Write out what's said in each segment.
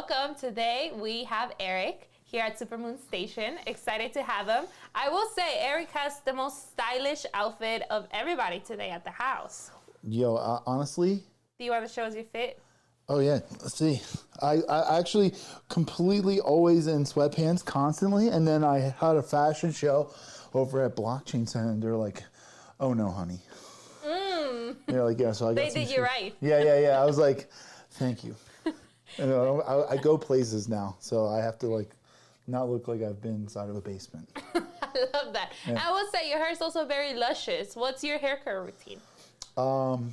welcome. Today we have Eric here at Supermoon Station. Excited to have him. I will say Eric has the most stylish outfit of everybody today at the house. Yo, honestly. Do you want to show us your fit? Oh yeah, let's see. I actually completely always in sweatpants constantly, and then I had a fashion show over at Blockchain Center, and they're like, "Oh no, honey." They're like, "Yeah." So I got They did you right. Yeah. I was like, "Thank you." And I go places now, so I have to like not look like I've been inside of a basement. I love that. Yeah. I will say your hair is also very luscious. What's your hair care routine?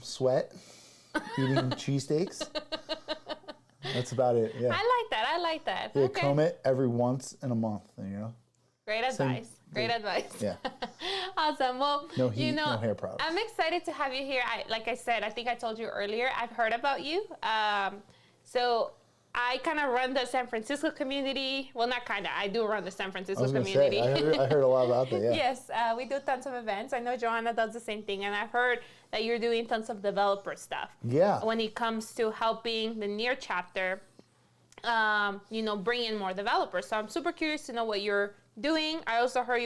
Sweat, eating cheesesteaks. That's about it. Yeah. I like that. Yeah, okay. Comb it every once in a month. You know. Great advice. Great advice. Yeah. Awesome. Well, no heat, no hair products. I'm excited to have you here. Like I said, I think I told you earlier, I've heard about you. So I kind of run the San Francisco community. Well, not kind of. I do run the San Francisco community. I heard a lot about that, yeah. Yes, we do tons of events. I know Joanna does the same thing. And I've heard that you're doing tons of developer stuff. Yeah. When it comes to helping the near chapter, bring in more developers. So I'm super curious to know what you're doing. I also heard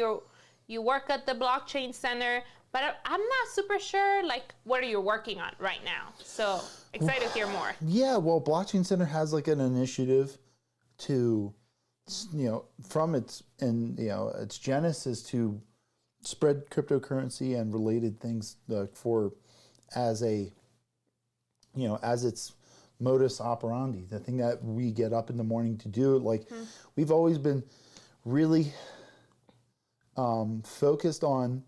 you work at the Blockchain Center, but I'm not super sure, like, what are you working on right now? So excited to hear more. Yeah, well, Blockchain Center has like an initiative to, from its genesis to spread cryptocurrency and related things as its modus operandi, the thing that we get up in the morning to do. Like, we've always been really focused on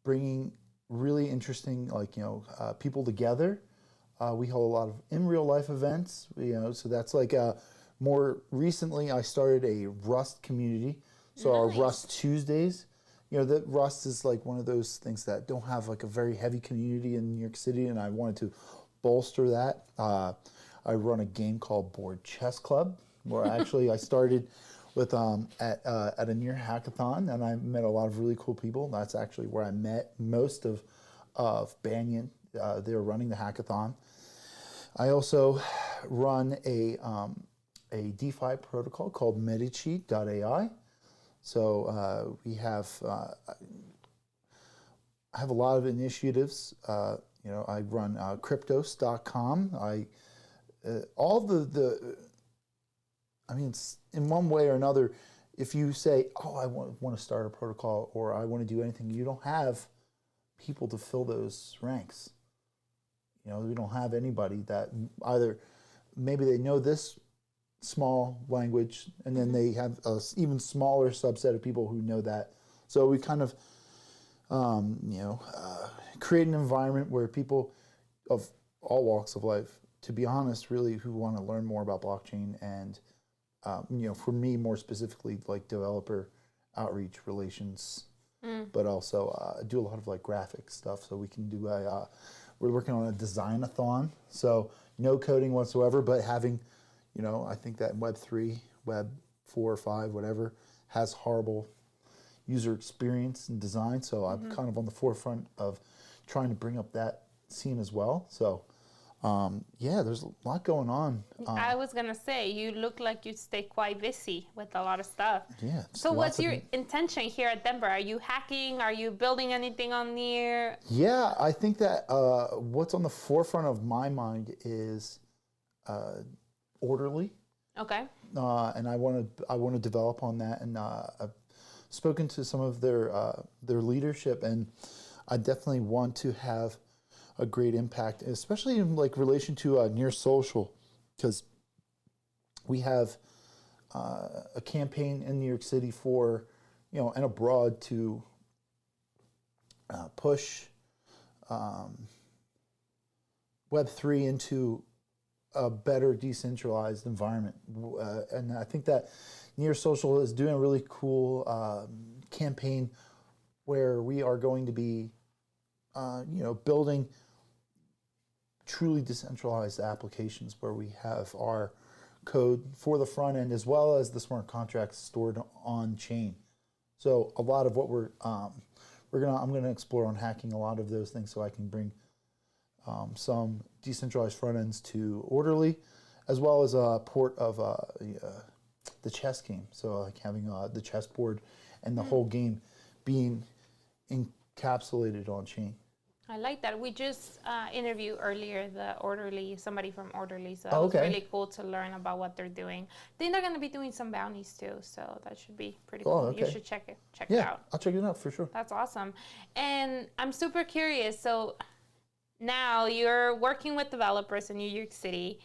bringing really interesting, people together. We hold a lot of in real life events, so that's like more recently I started a Rust community. So Our Rust Tuesdays, that Rust is like one of those things that don't have like a very heavy community in New York City, and I wanted to bolster that. I run a game called Board Chess Club, where actually I started with at a near hackathon, and I met a lot of really cool people. That's actually where I met most of Banyan. They were running the hackathon. I also run a DeFi protocol called Medici.ai. So we have I have a lot of initiatives. I run Cryptos.com. It's in one way or another, if you say, oh, I want to start a protocol or I want to do anything, you don't have people to fill those ranks. We don't have anybody that either maybe they know this small language and then they have an even smaller subset of people who know that. So we kind of, create an environment where people of all walks of life, to be honest, really who want to learn more about blockchain and, for me more specifically, like developer outreach relations, but also do a lot of like graphic stuff. So we can do we're working on a design-a-thon, so no coding whatsoever, but having, I think that Web3, Web 4 or 5, whatever, has horrible user experience and design. So I'm kind of on the forefront of trying to bring up that scene as well. So there's a lot going on. I was going to say, you look like you stay quite busy with a lot of stuff. Yeah. So what's your intention here at Denver? Are you hacking? Are you building anything on near? Yeah, I think that what's on the forefront of my mind is orderly. Okay. And I want to develop on that, and I've spoken to some of their leadership, and I definitely want to have a great impact, especially in like relation to near social, because we have a campaign in New York City for, and abroad to push Web3 into a better decentralized environment. And I think that Near Social is doing a really cool campaign where we are going to be, building truly decentralized applications where we have our code for the front end as well as the smart contracts stored on chain. So a lot of what I'm going to explore on hacking a lot of those things so I can bring some decentralized front ends to orderly, as well as a port of the chess game. So like having the chessboard and the whole game being encapsulated on chain. I like that. We just interviewed earlier somebody from Orderly, so it Oh, was okay. really cool to learn about what they're doing. I think they're going to be doing some bounties too, so that should be pretty Oh, cool. okay. You should check it Yeah, out. I'll check it out for sure. That's awesome. And I'm super curious. So now you're working with developers in New York City.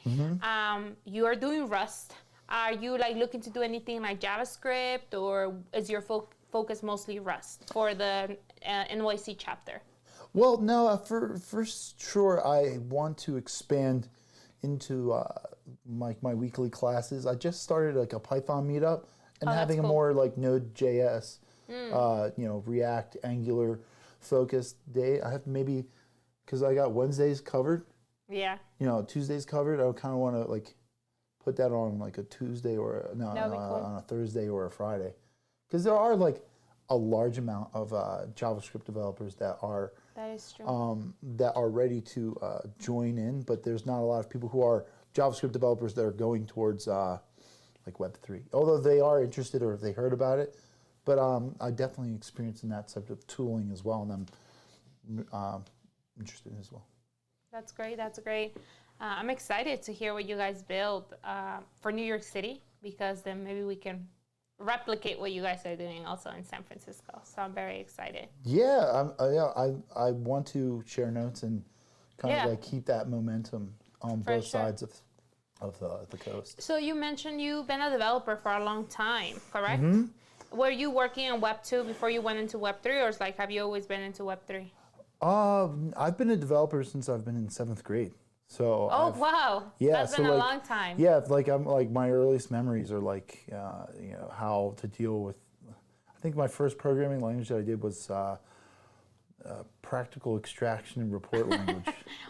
You are doing Rust. Are you like looking to do anything like JavaScript, or is your focus mostly Rust for the NYC chapter? Well, no, for sure, I want to expand into my weekly classes. I just started like a Python meetup and having cool. a more like Node.js, React, Angular focused day. I have maybe, because I got Wednesdays covered, Yeah. Tuesdays covered. I kind of want to like put that on like a Tuesday or That'd be cool. on a Thursday or a Friday, because there are like a large amount of JavaScript developers that are That is true. that are ready to join in, but there's not a lot of people who are JavaScript developers that are going towards like Web3. Although they are interested or if they heard about it, but I definitely experienced in that type of tooling as well, and I'm interested in as well. That's great. That's great. I'm excited to hear what you guys build for New York City, because then maybe we can replicate what you guys are doing also in San Francisco. So I'm very excited. Yeah, I want to share notes and kind Yeah. of like keep that momentum on For both sure. sides of the coast. So you mentioned you've been a developer for a long time, correct? Mm-hmm. Were you working on Web 2 before you went into Web 3, or is like have you always been into Web 3? I've been a developer since I've been in 7th grade. So Oh, I've- wow. Yeah, That's so been a like, long time. Yeah, like I'm like my earliest memories are like how to deal with. I think my first programming language that I did was practical extraction and report language.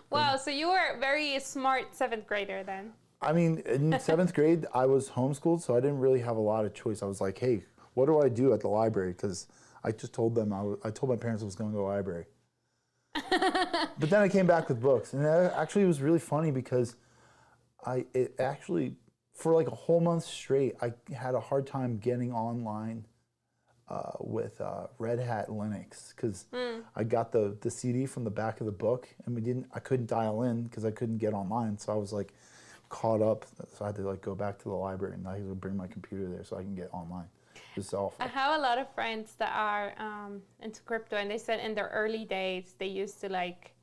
Wow, so you were a very smart 7th grader then. I mean, in 7th grade, I was homeschooled, so I didn't really have a lot of choice. I was like, hey, what do I do at the library? Because I just told them I told my parents I was going to the library. But then I came back with books, and actually it was really funny because it actually for like a whole month straight I had a hard time getting online with Red Hat Linux, because I got the CD from the back of the book, and I couldn't dial in because I couldn't get online, so I was like caught up, so I had to like go back to the library and I had to bring my computer there so I can get online. It's awful. I have a lot of friends that are into crypto, and they said in their early days they used to like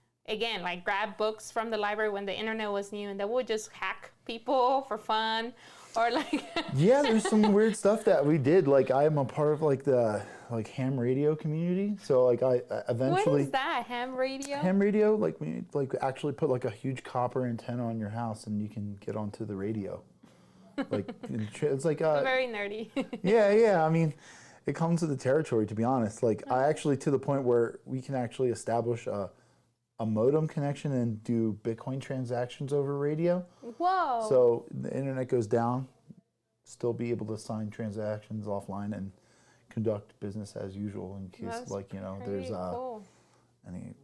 grab books from the library when the internet was new, and they would just hack people for fun, or like Yeah, there's some weird stuff that we did. Like I am a part of like the ham radio community, so like I eventually. What is that? Ham radio? Ham radio, like we like actually put like a huge copper antenna on your house and you can get onto the radio. Like it's like Very nerdy. yeah. I mean, it comes with the territory, to be honest. Like I actually to the point where we can actually establish a modem connection and do Bitcoin transactions over radio. Whoa. So the internet goes down, still be able to sign transactions offline and conduct business as usual in case That's there's cool. any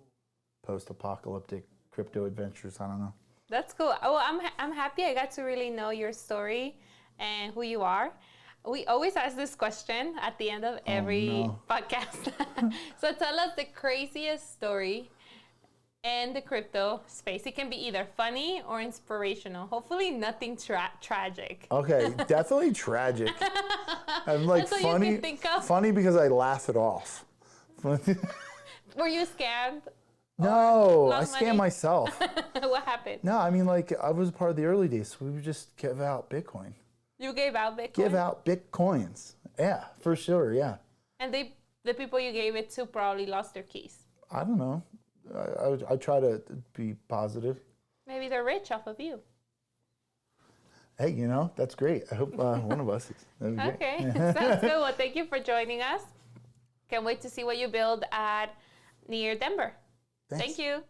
post-apocalyptic crypto adventures. I don't know. That's cool. Oh, I'm happy I got to really know your story and who you are. We always ask this question at the end of every podcast. So tell us the craziest story in the crypto space. It can be either funny or inspirational. Hopefully nothing tragic. Okay, definitely tragic. I'm like That's what you funny. can think of? Funny because I laugh it off. Were you scammed? No, I lost scam money? myself. What happened? No, I mean like I was part of the early days. So we would just give out Bitcoin. You gave out Bitcoin? Give out Bitcoins. Yeah, for sure. Yeah. And the people you gave it to probably lost their keys. I don't know. I try to be positive. Maybe they're rich off of you. Hey, that's great. I hope one of us is. That'd be great. Okay, sounds good. Well, thank you for joining us. Can't wait to see what you build near Denver. Thanks. Thank you.